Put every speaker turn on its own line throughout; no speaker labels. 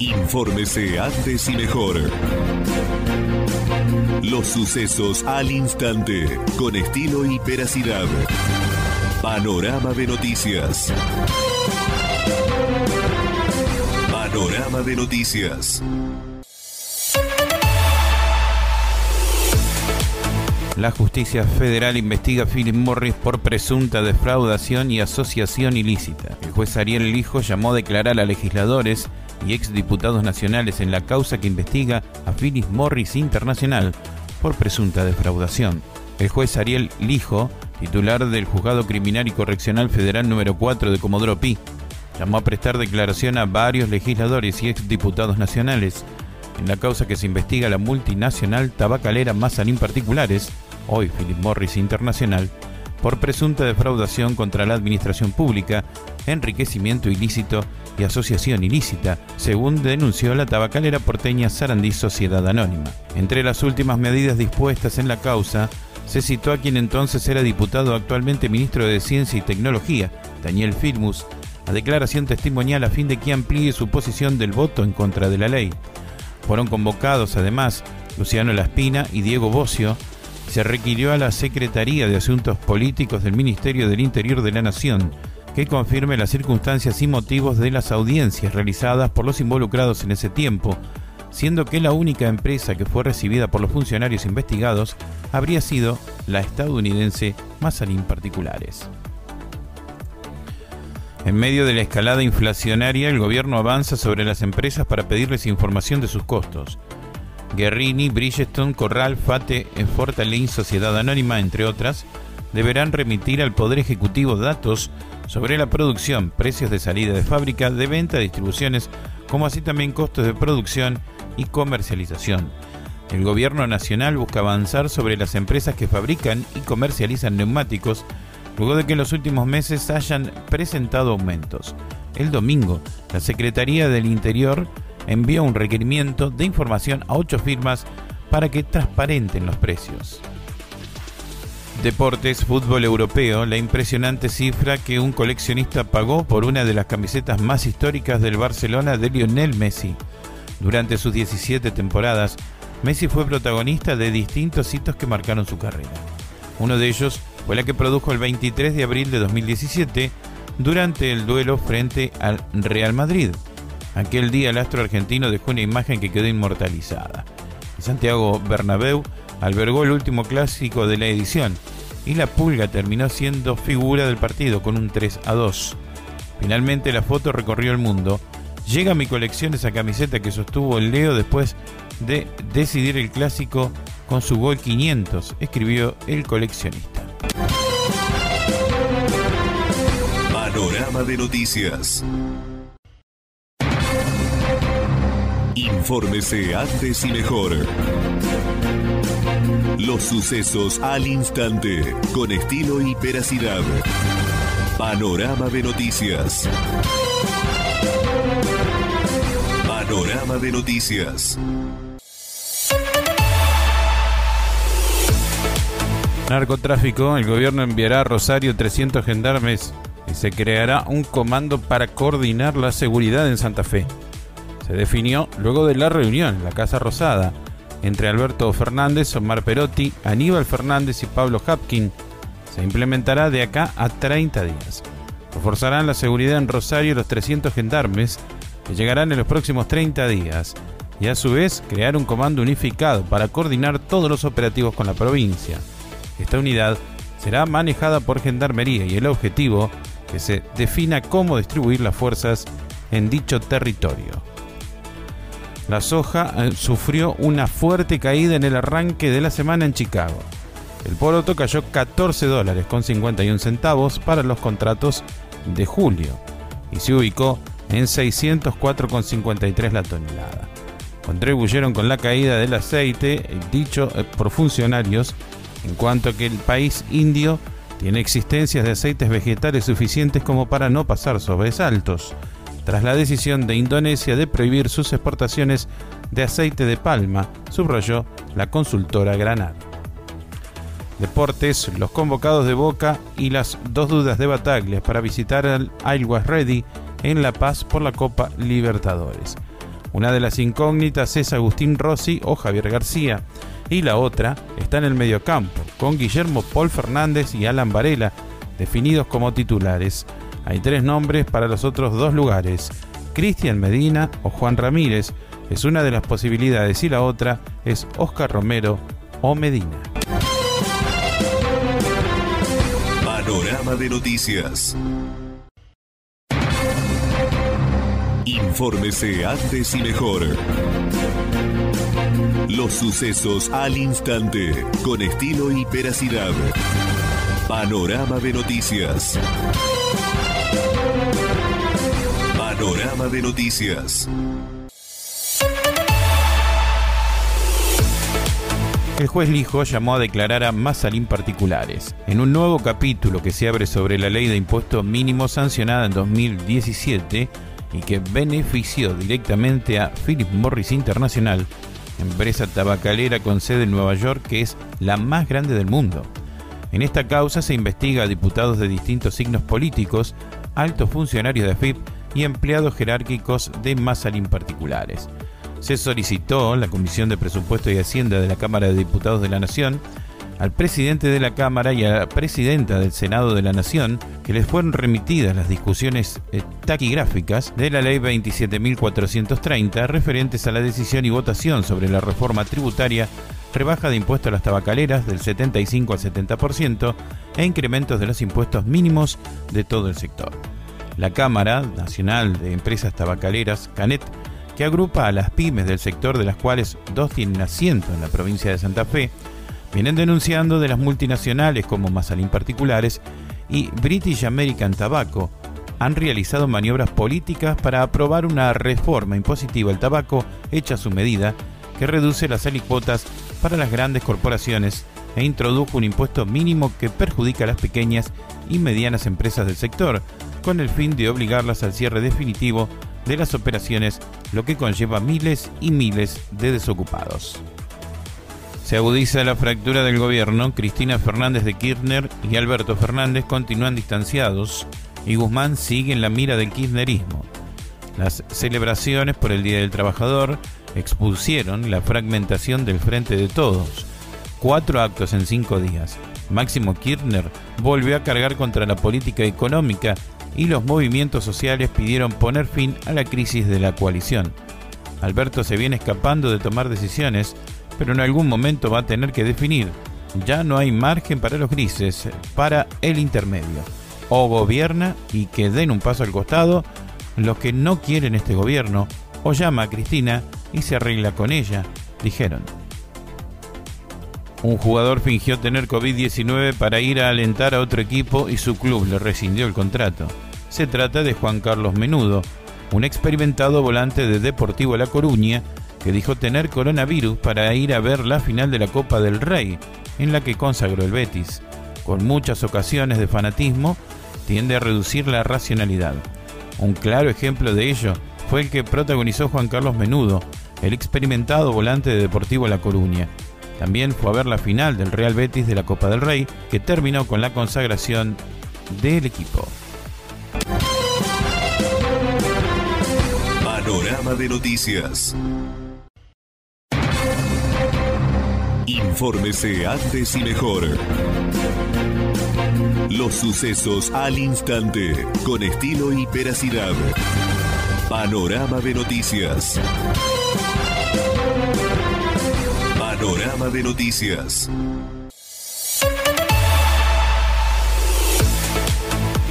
Infórmese antes y mejor. Los sucesos al instante, con estilo y veracidad. Panorama de noticias. Panorama de noticias.
La justicia federal investiga a Philip Morris por presunta defraudación y asociación ilícita. El juez Ariel Lijo llamó a declarar a legisladores y exdiputados nacionales en la causa que investiga a Philip Morris Internacional por presunta defraudación. El juez Ariel Lijo, titular del Juzgado Criminal y Correccional Federal número 4 de Comodoro Pi, llamó a prestar declaración a varios legisladores y exdiputados nacionales en la causa que se investiga a la multinacional tabacalera Mazalín Particulares, hoy Philip Morris Internacional, por presunta defraudación contra la administración pública, enriquecimiento ilícito y asociación ilícita, según denunció la tabacalera porteña Sarandí Sociedad Anónima. Entre las últimas medidas dispuestas en la causa, se citó a quien entonces era diputado, actualmente ministro de Ciencia y Tecnología, Daniel Filmus, a declaración testimonial a fin de que amplíe su posición del voto en contra de la ley. Fueron convocados además Luciano Laspina y Diego Bocio. Se requirió a la Secretaría de Asuntos Políticos del Ministerio del Interior de la Nación que confirme las circunstancias y motivos de las audiencias realizadas por los involucrados en ese tiempo, siendo que la única empresa que fue recibida por los funcionarios investigados habría sido la estadounidense Mazalín Particulares. En medio de la escalada inflacionaria, el gobierno avanza sobre las empresas para pedirles información de sus costos. Guerrini, Bridgestone, Corral, Fate, Fortalin, Sociedad Anónima, entre otras, deberán remitir al Poder Ejecutivo datos sobre la producción, precios de salida de fábrica, de venta, distribuciones, como así también costos de producción y comercialización. El gobierno nacional busca avanzar sobre las empresas que fabrican y comercializan neumáticos, luego de que en los últimos meses hayan presentado aumentos. El domingo, la Secretaría del Interior envió un requerimiento de información a 8 firmas para que transparenten los precios. Deportes, fútbol europeo, la impresionante cifra que un coleccionista pagó por una de las camisetas más históricas del Barcelona de Lionel Messi. Durante sus 17 temporadas, Messi fue protagonista de distintos hitos que marcaron su carrera. Uno de ellos fue la que produjo el 23 de abril de 2017 durante el duelo frente al Real Madrid. Aquel día el astro argentino dejó una imagen que quedó inmortalizada. El Santiago Bernabéu albergó el último clásico de la edición y la Pulga terminó siendo figura del partido con un 3-2. Finalmente la foto recorrió el mundo. Llega a mi colección esa camiseta que sostuvo el Leo después de decidir el clásico con su gol 500, escribió el coleccionista.
Panorama de noticias. Infórmese antes y mejor. Los sucesos al instante, con estilo y veracidad. Panorama de noticias. Panorama de noticias.
Narcotráfico. El gobierno enviará a Rosario 300 gendarmes y se creará un comando para coordinar la seguridad en Santa Fe. Se definió luego de la reunión en la Casa Rosada entre Alberto Fernández, Omar Perotti, Aníbal Fernández y Pablo Hapkin. Se implementará de acá a 30 días. Reforzarán la seguridad en Rosario los 300 gendarmes que llegarán en los próximos 30 días y a su vez crear un comando unificado para coordinar todos los operativos con la provincia. Esta unidad será manejada por Gendarmería y el objetivo que se defina cómo distribuir las fuerzas en dicho territorio. La soja sufrió una fuerte caída en el arranque de la semana en Chicago. El poroto cayó $14.51 para los contratos de julio y se ubicó en $604.53 la tonelada. Contribuyeron con la caída del aceite, dicho por funcionarios, en cuanto que el país indio tiene existencias de aceites vegetales suficientes como para no pasar sobresaltos, tras la decisión de Indonesia de prohibir sus exportaciones de aceite de palma, subrayó la consultora Granada. Deportes, los convocados de Boca y las dos dudas de Bataglia para visitar al Always Ready en La Paz por la Copa Libertadores. Una de las incógnitas es Agustín Rossi o Javier García, y la otra está en el mediocampo, con Guillermo Paul Fernández y Alan Varela, definidos como titulares. Hay 3 nombres para los otros 2 lugares: Cristian Medina o Juan Ramírez, es una de las posibilidades, y la otra es Oscar Romero o Medina.
Panorama de noticias. Infórmese antes y mejor. Los sucesos al instante, con estilo y veracidad. Panorama de noticias. Panorama de noticias.
El juez Lijo llamó a declarar a Mazalín particulares. En un nuevo capítulo que se abre sobre la ley de impuesto mínimo sancionada en 2017 y que benefició directamente a Philip Morris International, empresa tabacalera con sede en Nueva York, que es la más grande del mundo. En esta causa se investiga a diputados de distintos signos políticos, altos funcionarios de AFIP y empleados jerárquicos de Mazalín particulares. Se solicitó la Comisión de Presupuesto y Hacienda de la Cámara de Diputados de la Nación, al presidente de la Cámara y a la presidenta del Senado de la Nación, que les fueron remitidas las discusiones taquigráficas de la Ley 27.430 referentes a la decisión y votación sobre la reforma tributaria, rebaja de impuestos a las tabacaleras del 75 al 70% e incrementos de los impuestos mínimos de todo el sector. La Cámara Nacional de Empresas Tabacaleras, CANET, que agrupa a las pymes del sector, de las cuales 2 tienen asiento en la provincia de Santa Fe, vienen denunciando de las multinacionales como Mazalín Particulares y British American Tobacco han realizado maniobras políticas para aprobar una reforma impositiva al tabaco hecha a su medida, que reduce las alícuotas para las grandes corporaciones e introdujo un impuesto mínimo que perjudica a las pequeñas y medianas empresas del sector, con el fin de obligarlas al cierre definitivo de las operaciones, lo que conlleva miles y miles de desocupados. Se agudiza la fractura del gobierno. Cristina Fernández de Kirchner y Alberto Fernández continúan distanciados y Guzmán sigue en la mira del kirchnerismo. Las celebraciones por el Día del Trabajador expusieron la fragmentación del Frente de Todos. 4 actos en 5 días. Máximo Kirchner volvió a cargar contra la política económica y los movimientos sociales pidieron poner fin a la crisis de la coalición. Alberto se viene escapando de tomar decisiones, pero en algún momento va a tener que definir. Ya no hay margen para los grises, para el intermedio. O gobierna y que den un paso al costado los que no quieren este gobierno, o llama a Cristina y se arregla con ella, dijeron. Un jugador fingió tener COVID-19 para ir a alentar a otro equipo y su club le rescindió el contrato. Se trata de Juan Carlos Menudo, un experimentado volante de Deportivo La Coruña, que dijo tener coronavirus para ir a ver la final de la Copa del Rey, en la que consagró el Betis. Con muchas ocasiones de fanatismo, tiende a reducir la racionalidad. Un claro ejemplo de ello fue el que protagonizó Juan Carlos Menudo, el experimentado volante de Deportivo La Coruña. También fue a ver la final del Real Betis de la Copa del Rey, que terminó con la consagración del equipo.
Panorama de noticias. Infórmese antes y mejor. Los sucesos al instante, con estilo y veracidad. Panorama de noticias. Panorama de noticias.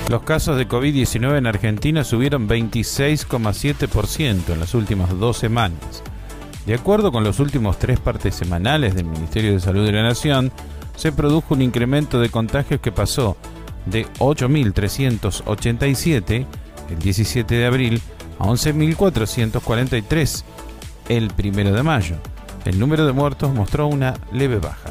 Los casos de COVID-19 en Argentina subieron 26,7% en las últimas 2 semanas. De acuerdo con los últimos 3 partes semanales del Ministerio de Salud de la Nación, se produjo un incremento de contagios que pasó de 8.387 el 17 de abril a 11.443 el 1 de mayo. El número de muertos mostró una leve baja.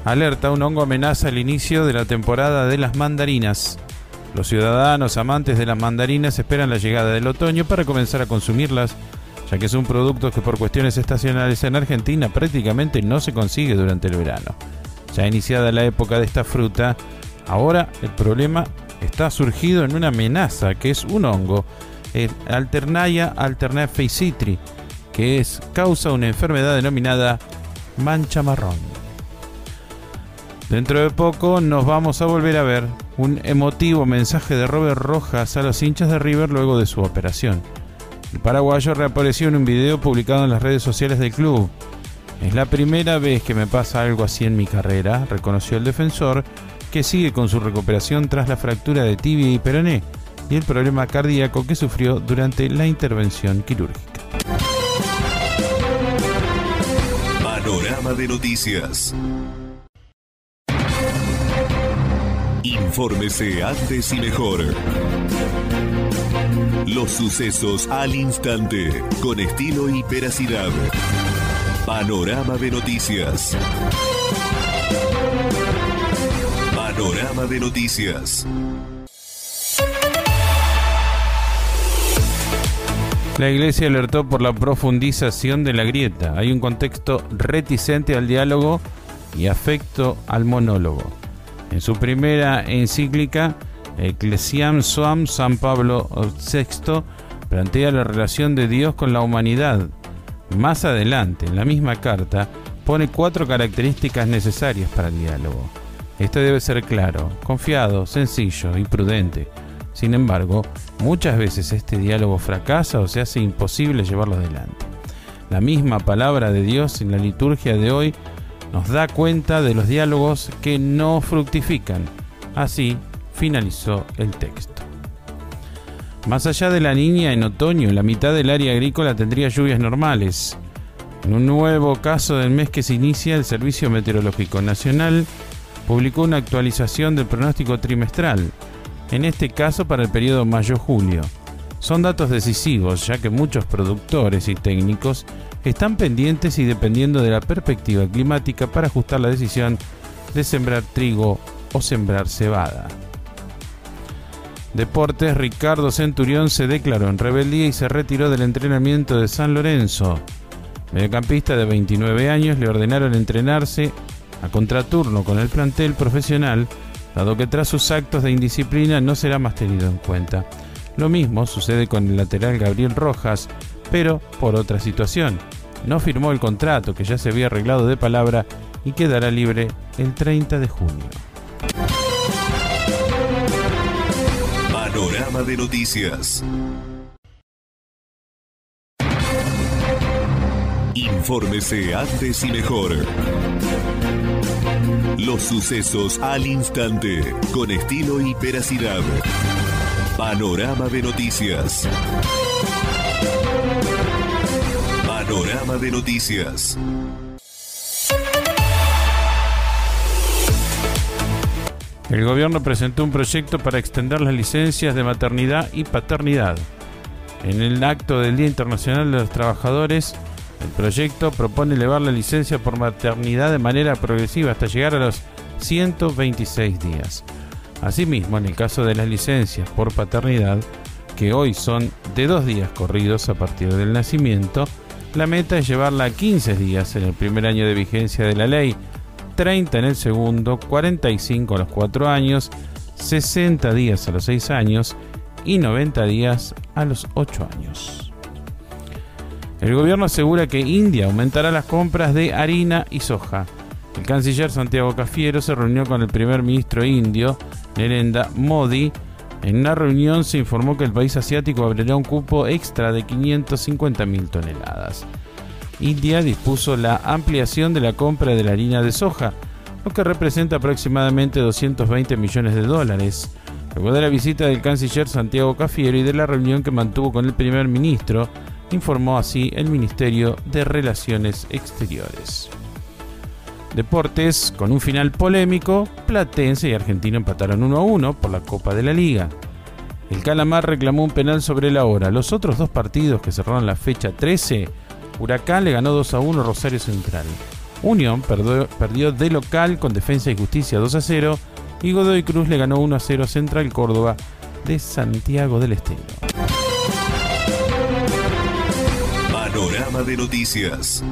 Alerta: un hongo amenaza el inicio de la temporada de las mandarinas. Los ciudadanos amantes de las mandarinas esperan la llegada del otoño para comenzar a consumirlas, ya que son productos que por cuestiones estacionales en Argentina prácticamente no se consigue durante el verano. Ya iniciada la época de esta fruta, ahora el problema está surgido en una amenaza, que es un hongo el Alternaya alternate-feicitri, que causa una enfermedad denominada mancha marrón. Dentro de poco nos vamos a volver a ver. Un emotivo mensaje de Robert Rojas a los hinchas de River luego de su operación. El paraguayo reapareció en un video publicado en las redes sociales del club. Es la primera vez que me pasa algo así en mi carrera, reconoció el defensor, que sigue con su recuperación tras la fractura de tibia y peroné y el problema cardíaco que sufrió durante la intervención quirúrgica.
Panorama de noticias. Infórmese antes y mejor. Los sucesos al instante, con estilo y veracidad. Panorama de noticias. Panorama de noticias.
La Iglesia alertó por la profundización de la grieta. Hay un contexto reticente al diálogo y afecto al monólogo. En su primera encíclica, Ecclesiam Suam, San Pablo VI plantea la relación de Dios con la humanidad. Más adelante, en la misma carta, pone 4 características necesarias para el diálogo. Esto debe ser claro, confiado, sencillo y prudente. Sin embargo, muchas veces este diálogo fracasa o se hace imposible llevarlo adelante. La misma palabra de Dios en la liturgia de hoy nos da cuenta de los diálogos que no fructifican. Así finalizó el texto. Más allá de la niña, en otoño, la mitad del área agrícola tendría lluvias normales. En un nuevo caso del mes que se inicia, el Servicio Meteorológico Nacional publicó una actualización del pronóstico trimestral, en este caso para el periodo mayo-julio. Son datos decisivos, ya que muchos productores y técnicos están pendientes y dependiendo de la perspectiva climática para ajustar la decisión de sembrar trigo o sembrar cebada. Deportes, Ricardo Centurión se declaró en rebeldía y se retiró del entrenamiento de San Lorenzo. Mediocampista de 29 años le ordenaron entrenarse a contraturno con el plantel profesional, dado que tras sus actos de indisciplina no será más tenido en cuenta. Lo mismo sucede con el lateral Gabriel Rojas, pero por otra situación. No firmó el contrato que ya se había arreglado de palabra y quedará libre el 30 de junio.
Panorama de noticias. Infórmese antes y mejor. Los sucesos al instante, con estilo y veracidad. Panorama de noticias. Panorama de noticias.
El gobierno presentó un proyecto para extender las licencias de maternidad y paternidad. En el acto del Día Internacional de los Trabajadores, el proyecto propone elevar la licencia por maternidad de manera progresiva hasta llegar a los 126 días. Asimismo, en el caso de las licencias por paternidad, que hoy son de 2 días corridos a partir del nacimiento, la meta es llevarla a 15 días en el primer año de vigencia de la ley, 30 en el segundo, 45 a los 4 años, 60 días a los 6 años y 90 días a los 8 años. El gobierno asegura que India aumentará las compras de harina y soja. El canciller Santiago Cafiero se reunió con el primer ministro indio, Narendra Modi. En una reunión se informó que el país asiático abrirá un cupo extra de 550.000 toneladas. India dispuso la ampliación de la compra de la harina de soja, lo que representa aproximadamente 220 millones de dólares. Luego de la visita del canciller Santiago Cafiero y de la reunión que mantuvo con el primer ministro, informó así el Ministerio de Relaciones Exteriores. Deportes, con un final polémico, Platense y Argentino empataron 1-1 por la Copa de la Liga. El Calamar reclamó un penal sobre la hora. Los otros 2 partidos que cerraron la fecha 13, Huracán le ganó 2-1 a Rosario Central. Unión perdió de local con Defensa y Justicia 2-0 y Godoy Cruz le ganó 1-0 a Central Córdoba de Santiago del Estero.
Panorama de noticias.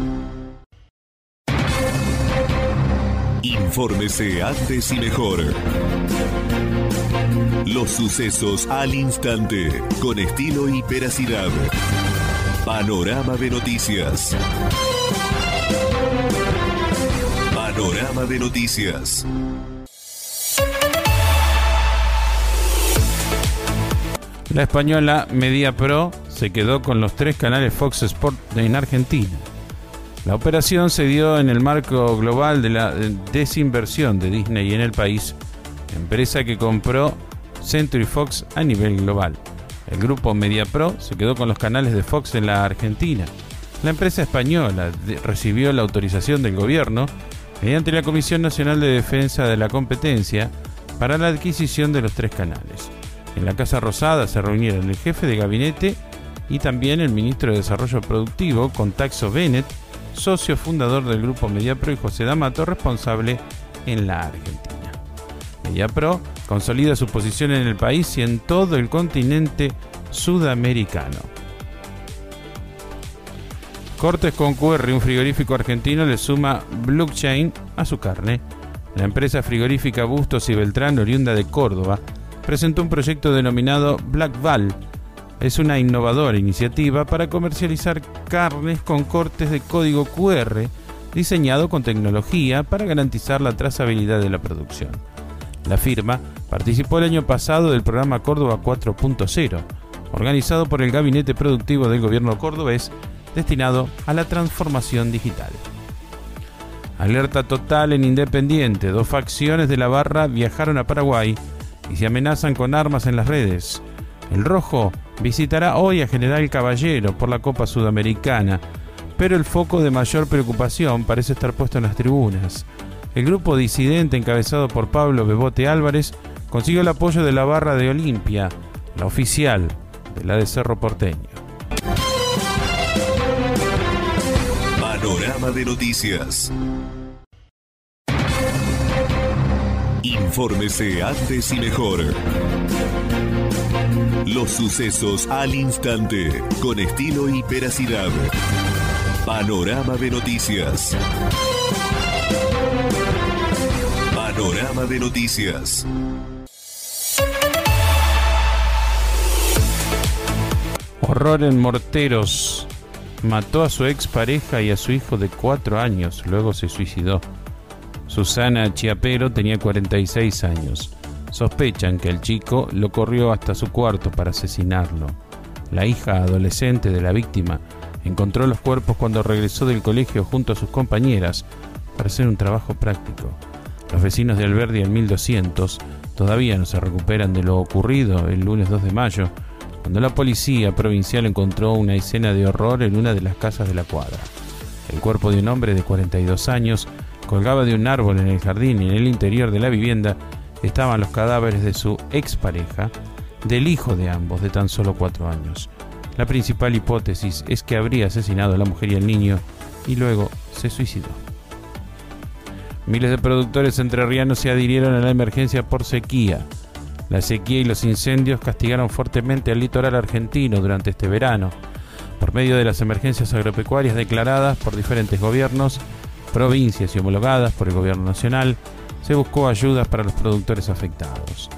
Infórmese antes y mejor. Los sucesos al instante, con estilo y veracidad. Panorama de noticias. Panorama de noticias.
La española Mediapro se quedó con los 3 canales Fox Sport en Argentina. La operación se dio en el marco global de la desinversión de Disney en el país, empresa que compró Century Fox a nivel global. El grupo Mediapro se quedó con los canales de Fox en la Argentina. La empresa española recibió la autorización del gobierno mediante la Comisión Nacional de Defensa de la Competencia para la adquisición de los 3 canales. En la Casa Rosada se reunieron el jefe de gabinete y también el ministro de Desarrollo Productivo, Contaxo Bennett, socio fundador del grupo Mediapro, y José D'Amato, responsable en la Argentina. Mediapro consolida su posición en el país y en todo el continente sudamericano. Cortes con QR, un frigorífico argentino le suma blockchain a su carne. La empresa frigorífica Bustos y Beltrán, oriunda de Córdoba, presentó un proyecto denominado Black Val. Es una innovadora iniciativa para comercializar carnes con cortes de código QR diseñado con tecnología para garantizar la trazabilidad de la producción. La firma participó el año pasado del programa Córdoba 4.0, organizado por el Gabinete Productivo del Gobierno cordobés, destinado a la transformación digital. Alerta total en Independiente. 2 facciones de la barra viajaron a Paraguay y se amenazan con armas en las redes. El Rojo visitará hoy a General Caballero por la Copa Sudamericana, pero el foco de mayor preocupación parece estar puesto en las tribunas. El grupo disidente encabezado por Pablo Bebote Álvarez consiguió el apoyo de la barra de Olimpia, la oficial de la de Cerro Porteño.
Panorama de noticias. Infórmese antes y mejor. Los sucesos al instante, con estilo y veracidad. Panorama de noticias. Panorama de noticias.
Horror en Morteros. Mató a su expareja y a su hijo de 4 años, luego se suicidó. Susana Chiapero tenía 46 años. Sospechan que el chico lo corrió hasta su cuarto para asesinarlo. La hija adolescente de la víctima encontró los cuerpos cuando regresó del colegio junto a sus compañeras para hacer un trabajo práctico. Los vecinos de Alberdi al 1200 todavía no se recuperan de lo ocurrido el lunes 2 de mayo, cuando la policía provincial encontró una escena de horror en una de las casas de la cuadra. El cuerpo de un hombre de 42 años colgaba de un árbol en el jardín, y en el interior de la vivienda estaban los cadáveres de su expareja, del hijo de ambos, de tan solo 4 años. La principal hipótesis es que habría asesinado a la mujer y al niño y luego se suicidó. Miles de productores entrerrianos se adhirieron a la emergencia por sequía. La sequía y los incendios castigaron fuertemente al litoral argentino durante este verano. Por medio de las emergencias agropecuarias declaradas por diferentes gobiernos, provincias y homologadas por el gobierno nacional, se buscó ayudas para los productores afectados.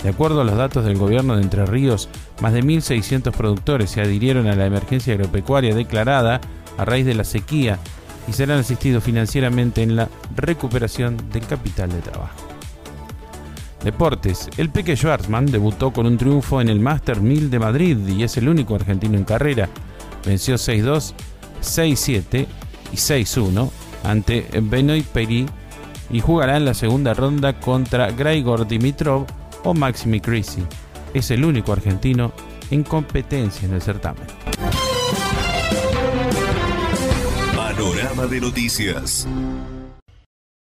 De acuerdo a los datos del gobierno de Entre Ríos, más de 1.600 productores se adhirieron a la emergencia agropecuaria declarada a raíz de la sequía y serán asistidos financieramente en la recuperación del capital de trabajo. Deportes. El Peque Schwarzman debutó con un triunfo en el Master 1000 de Madrid y es el único argentino en carrera. Venció 6-2, 6-7 y 6-1 ante Benoit Paire y jugará en la segunda ronda contra Grigor Dimitrov o Maxime Cressy. Es el único argentino en competencia en el certamen.
Panorama de noticias.